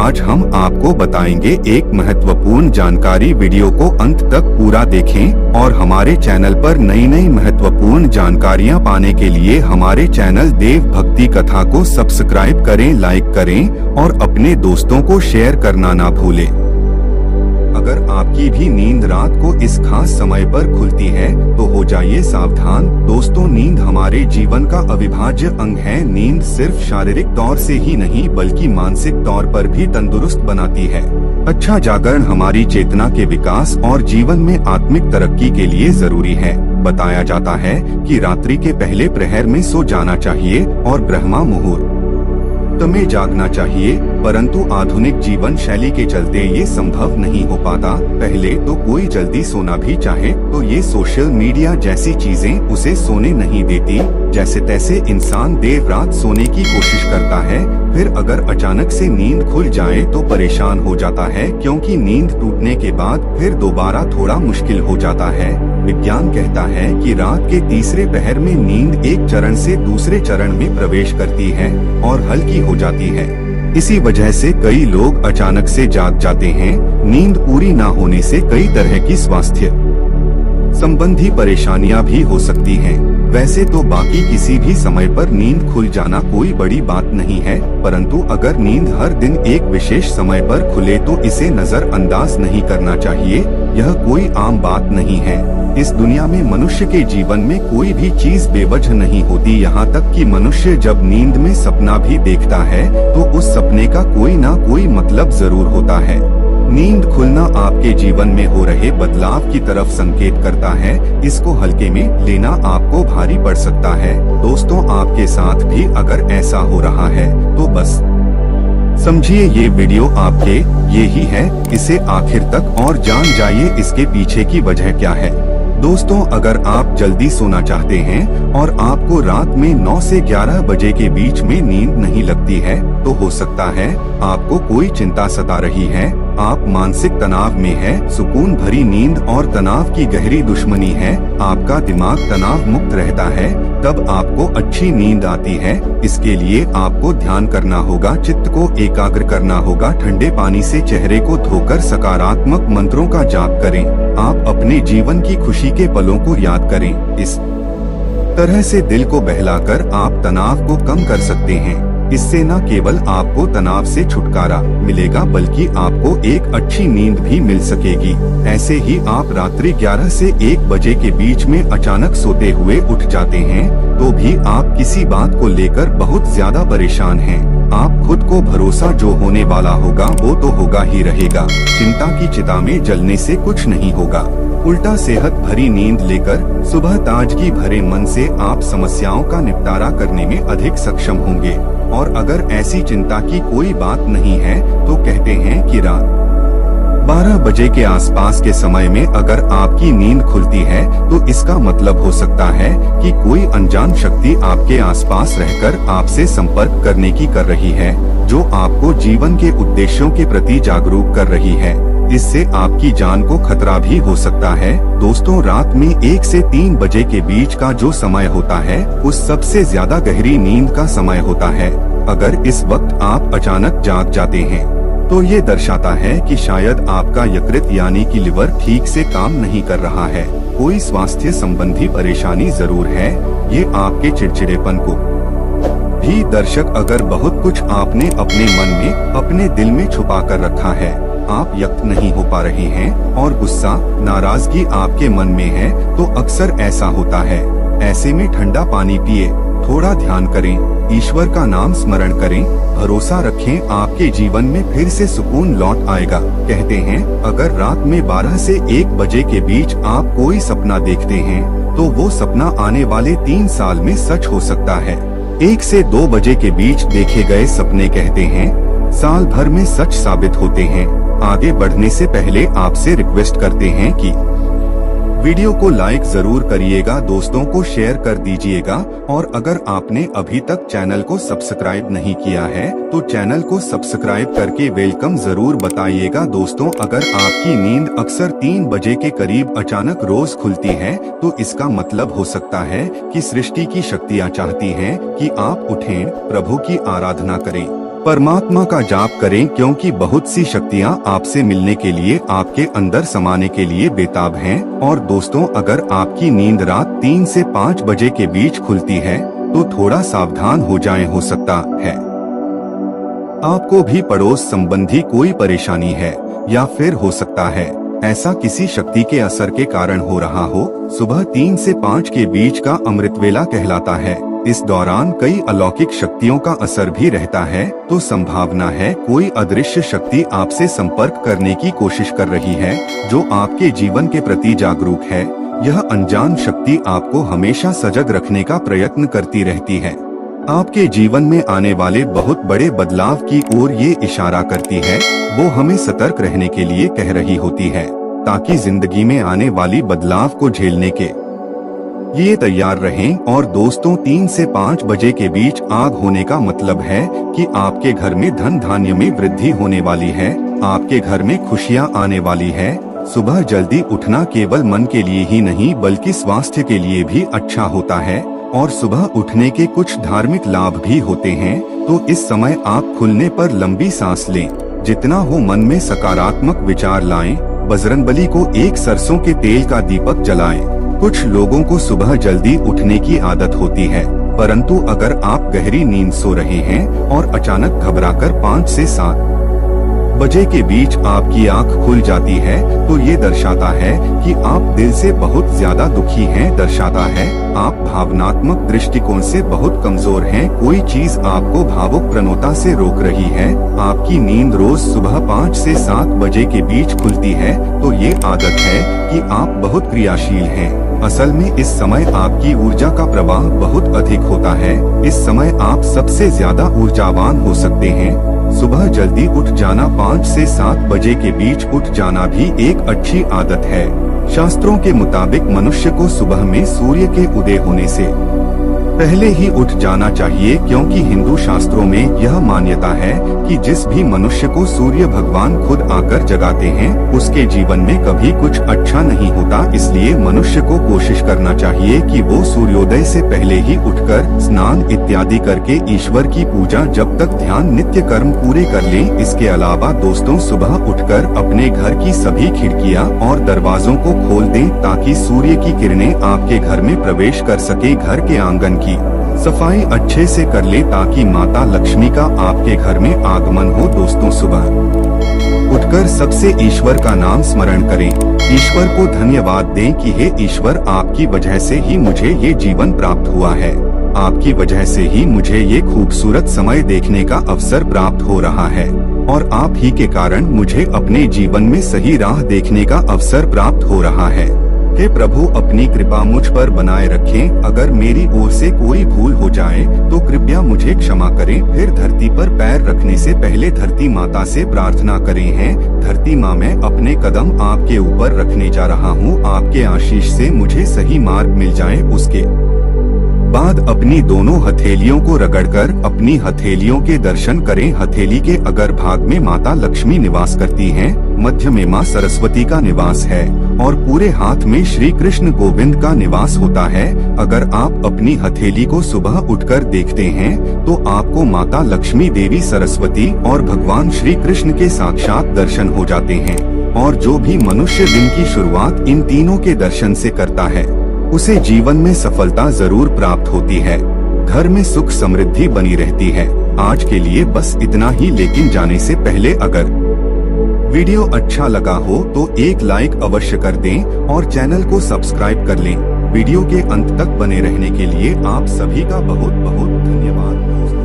आज हम आपको बताएंगे एक महत्वपूर्ण जानकारी। वीडियो को अंत तक पूरा देखें और हमारे चैनल पर नई नई महत्वपूर्ण जानकारियां पाने के लिए हमारे चैनल देव भक्ति कथा को सब्सक्राइब करें, लाइक करें और अपने दोस्तों को शेयर करना ना भूलें। अगर आपकी भी नींद रात को इस खास समय पर खुलती है तो हो जाइए सावधान। दोस्तों, नींद हमारे जीवन का अविभाज्य अंग है। नींद सिर्फ शारीरिक तौर से ही नहीं बल्कि मानसिक तौर पर भी तंदुरुस्त बनाती है। अच्छा जागरण हमारी चेतना के विकास और जीवन में आत्मिक तरक्की के लिए जरूरी है। बताया जाता है कि रात्रि के पहले प्रहर में सो जाना चाहिए और ब्रह्मा मुहूर्त में जागना चाहिए, परंतु आधुनिक जीवन शैली के चलते ये संभव नहीं हो पाता। पहले तो कोई जल्दी सोना भी चाहे तो ये सोशल मीडिया जैसी चीजें उसे सोने नहीं देती। जैसे तैसे इंसान देर रात सोने की कोशिश करता है, फिर अगर अचानक से नींद खुल जाए तो परेशान हो जाता है, क्योंकि नींद टूटने के बाद फिर दोबारा थोड़ा मुश्किल हो जाता है। विज्ञान कहता है कि रात के तीसरे पहर में नींद एक चरण से दूसरे चरण में प्रवेश करती है और हल्की हो जाती है। इसी वजह से कई लोग अचानक से जाग जाते हैं। नींद पूरी ना होने से कई तरह की स्वास्थ्य संबंधी परेशानियां भी हो सकती हैं। वैसे तो बाकी किसी भी समय पर नींद खुल जाना कोई बड़ी बात नहीं है, परंतु अगर नींद हर दिन एक विशेष समय पर खुले तो इसे नजरअंदाज नहीं करना चाहिए। यह कोई आम बात नहीं है। इस दुनिया में मनुष्य के जीवन में कोई भी चीज बेवजह नहीं होती। यहाँ तक कि मनुष्य जब नींद में सपना भी देखता है तो उस सपने का कोई ना कोई मतलब जरूर होता है। नींद खुलना आपके जीवन में हो रहे बदलाव की तरफ संकेत करता है। इसको हल्के में लेना आपको भारी पड़ सकता है। दोस्तों, आपके साथ भी अगर ऐसा हो रहा है तो बस समझिए ये वीडियो आपके ये ही है। इसे आखिर तक और जान जाइए इसके पीछे की वजह क्या है। दोस्तों, अगर आप जल्दी सोना चाहते हैं और आपको रात में 9 से 11 बजे के बीच में नींद नहीं लगती है तो हो सकता है आपको कोई चिंता सता रही है। आप मानसिक तनाव में है। सुकून भरी नींद और तनाव की गहरी दुश्मनी है। आपका दिमाग तनाव मुक्त रहता है, तब आपको अच्छी नींद आती है। इसके लिए आपको ध्यान करना होगा, चित्त को एकाग्र करना होगा। ठंडे पानी से चेहरे को धोकर सकारात्मक मंत्रों का जाप करें। आप अपने जीवन की खुशी के पलों को याद करें। इस तरह से दिल को बहलाकर आप तनाव को कम कर सकते हैं। इससे न केवल आपको तनाव से छुटकारा मिलेगा बल्कि आपको एक अच्छी नींद भी मिल सकेगी। ऐसे ही आप रात्रि 11 से 1 बजे के बीच में अचानक सोते हुए उठ जाते हैं तो भी आप किसी बात को लेकर बहुत ज्यादा परेशान हैं। आप खुद को भरोसा जो होने वाला होगा वो तो होगा ही रहेगा। चिंता की चिता में जलने से कुछ नहीं होगा। उल्टा सेहत भरी नींद लेकर सुबह ताजगी भरे मन से आप समस्याओं का निपटारा करने में अधिक सक्षम होंगे। और अगर ऐसी चिंता की कोई बात नहीं है तो कहते हैं कि रात 12 बजे के आसपास के समय में अगर आपकी नींद खुलती है तो इसका मतलब हो सकता है कि कोई अनजान शक्ति आपके आसपास रहकर आपसे संपर्क करने की कर रही है, जो आपको जीवन के उद्देश्यों के प्रति जागरूक कर रही है। इससे आपकी जान को खतरा भी हो सकता है। दोस्तों, रात में 1 से 3 बजे के बीच का जो समय होता है उस सबसे ज्यादा गहरी नींद का समय होता है। अगर इस वक्त आप अचानक जाग जाते हैं तो ये दर्शाता है कि शायद आपका यकृत यानी कि लिवर ठीक से काम नहीं कर रहा है। कोई स्वास्थ्य संबंधी परेशानी जरूर है। ये आपके चिड़चिड़ेपन को भी दर्शक अगर बहुत कुछ आपने अपने मन में अपने दिल में छुपा कर रखा है, आप व्यक्त नहीं हो पा रहे हैं और गुस्सा नाराजगी आपके मन में है तो अक्सर ऐसा होता है। ऐसे में ठंडा पानी पिए, थोड़ा ध्यान करें, ईश्वर का नाम स्मरण करें, भरोसा रखें, आपके जीवन में फिर से सुकून लौट आएगा। कहते हैं अगर रात में 12 से 1 बजे के बीच आप कोई सपना देखते हैं तो वो सपना आने वाले 3 साल में सच हो सकता है। 1 से 2 बजे के बीच देखे गए सपने कहते हैं साल भर में सच साबित होते हैं। आगे बढ़ने से पहले आपसे रिक्वेस्ट करते हैं कि वीडियो को लाइक जरूर करिएगा, दोस्तों को शेयर कर दीजिएगा और अगर आपने अभी तक चैनल को सब्सक्राइब नहीं किया है तो चैनल को सब्सक्राइब करके वेलकम जरूर बताइएगा। दोस्तों, अगर आपकी नींद अक्सर 3 बजे के करीब अचानक रोज खुलती है तो इसका मतलब हो सकता है कि सृष्टि की शक्तियाँ चाहती हैं कि आप उठें, प्रभु की आराधना करें। परमात्मा का जाप करें, क्योंकि बहुत सी शक्तियां आपसे मिलने के लिए, आपके अंदर समाने के लिए बेताब हैं। और दोस्तों, अगर आपकी नींद रात 3 से 5 बजे के बीच खुलती है तो थोड़ा सावधान हो जाएं, हो सकता है आपको भी पड़ोस संबंधी कोई परेशानी है, या फिर हो सकता है ऐसा किसी शक्ति के असर के कारण हो रहा हो। सुबह 3 से 5 के बीच का अमृत वेला कहलाता है। इस दौरान कई अलौकिक शक्तियों का असर भी रहता है, तो संभावना है कोई अदृश्य शक्ति आपसे संपर्क करने की कोशिश कर रही है, जो आपके जीवन के प्रति जागरूक है। यह अनजान शक्ति आपको हमेशा सजग रखने का प्रयत्न करती रहती है। आपके जीवन में आने वाले बहुत बड़े बदलाव की ओर ये इशारा करती है। वो हमें सतर्क रहने के लिए कह रही होती है, ताकि जिंदगी में आने वाली बदलाव को झेलने के लिए तैयार रहें। और दोस्तों, 3 से 5 बजे के बीच आग होने का मतलब है कि आपके घर में धन धान्य में वृद्धि होने वाली है, आपके घर में खुशियां आने वाली है। सुबह जल्दी उठना केवल मन के लिए ही नहीं, बल्कि स्वास्थ्य के लिए भी अच्छा होता है। और सुबह उठने के कुछ धार्मिक लाभ भी होते हैं। तो इस समय आप खुलने पर लंबी सांस लें, जितना हो मन में सकारात्मक विचार लाएं। बजरंगबली को एक सरसों के तेल का दीपक जलाएं। कुछ लोगों को सुबह जल्दी उठने की आदत होती है, परंतु अगर आप गहरी नींद सो रहे हैं और अचानक घबराकर 5 से 7 बजे के बीच आपकी आंख खुल जाती है, तो ये दर्शाता है कि आप दिल से बहुत ज्यादा दुखी हैं। दर्शाता है आप भावनात्मक दृष्टिकोण से बहुत कमजोर हैं। कोई चीज आपको भावुक प्रवणता से रोक रही है। आपकी नींद रोज सुबह 5 से 7 बजे के बीच खुलती है, तो ये आदत है कि आप बहुत क्रियाशील हैं। असल में इस समय आपकी ऊर्जा का प्रवाह बहुत अधिक होता है। इस समय आप सबसे ज्यादा ऊर्जावान हो सकते हैं। सुबह जल्दी उठ जाना, 5 से 7 बजे के बीच उठ जाना भी एक अच्छी आदत है। शास्त्रों के मुताबिक मनुष्य को सुबह में सूर्य के उदय होने से पहले ही उठ जाना चाहिए, क्योंकि हिंदू शास्त्रों में यह मान्यता है कि जिस भी मनुष्य को सूर्य भगवान खुद आकर जगाते हैं, उसके जीवन में कभी कुछ अच्छा नहीं होता। इसलिए मनुष्य को कोशिश करना चाहिए कि वो सूर्योदय से पहले ही उठकर स्नान इत्यादि करके ईश्वर की पूजा, जब तक ध्यान, नित्य कर्म पूरे कर लें। इसके अलावा दोस्तों, सुबह उठकर अपने घर की सभी खिड़कियां और दरवाजों को खोल दें, ताकि सूर्य की किरणें आपके घर में प्रवेश कर सके। घर के आंगन की सफाई अच्छे से कर ले, ताकि माता लक्ष्मी का आपके घर में आगमन हो। दोस्तों, सुबह उठकर सबसे ईश्वर का नाम स्मरण करें। ईश्वर को धन्यवाद दें कि हे ईश्वर, आपकी वजह से ही मुझे ये जीवन प्राप्त हुआ है। आपकी वजह से ही मुझे ये खूबसूरत समय देखने का अवसर प्राप्त हो रहा है, और आप ही के कारण मुझे अपने जीवन में सही राह देखने का अवसर प्राप्त हो रहा है। हे प्रभु, अपनी कृपा मुझ पर बनाए रखें। अगर मेरी ओर से कोई भूल हो जाए तो कृपया मुझे क्षमा करें। फिर धरती पर पैर रखने से पहले धरती माता से प्रार्थना करें हैं, धरती माँ, मैं अपने कदम आपके ऊपर रखने जा रहा हूँ। आपके आशीष से मुझे सही मार्ग मिल जाए। उसके बाद अपनी दोनों हथेलियों को रगड़कर अपनी हथेलियों के दर्शन करें। हथेली के अगर भाग में माता लक्ष्मी निवास करती हैं, मध्य में माँ सरस्वती का निवास है, और पूरे हाथ में श्री कृष्ण गोविंद का निवास होता है। अगर आप अपनी हथेली को सुबह उठकर देखते हैं, तो आपको माता लक्ष्मी, देवी सरस्वती और भगवान श्री कृष्ण के साक्षात दर्शन हो जाते हैं। और जो भी मनुष्य दिन की शुरुआत इन तीनों के दर्शन से करता है, उसे जीवन में सफलता जरूर प्राप्त होती है। घर में सुख समृद्धि बनी रहती है। आज के लिए बस इतना ही, लेकिन जाने से पहले अगर वीडियो अच्छा लगा हो तो एक लाइक अवश्य कर दें और चैनल को सब्सक्राइब कर लें। वीडियो के अंत तक बने रहने के लिए आप सभी का बहुत बहुत धन्यवाद।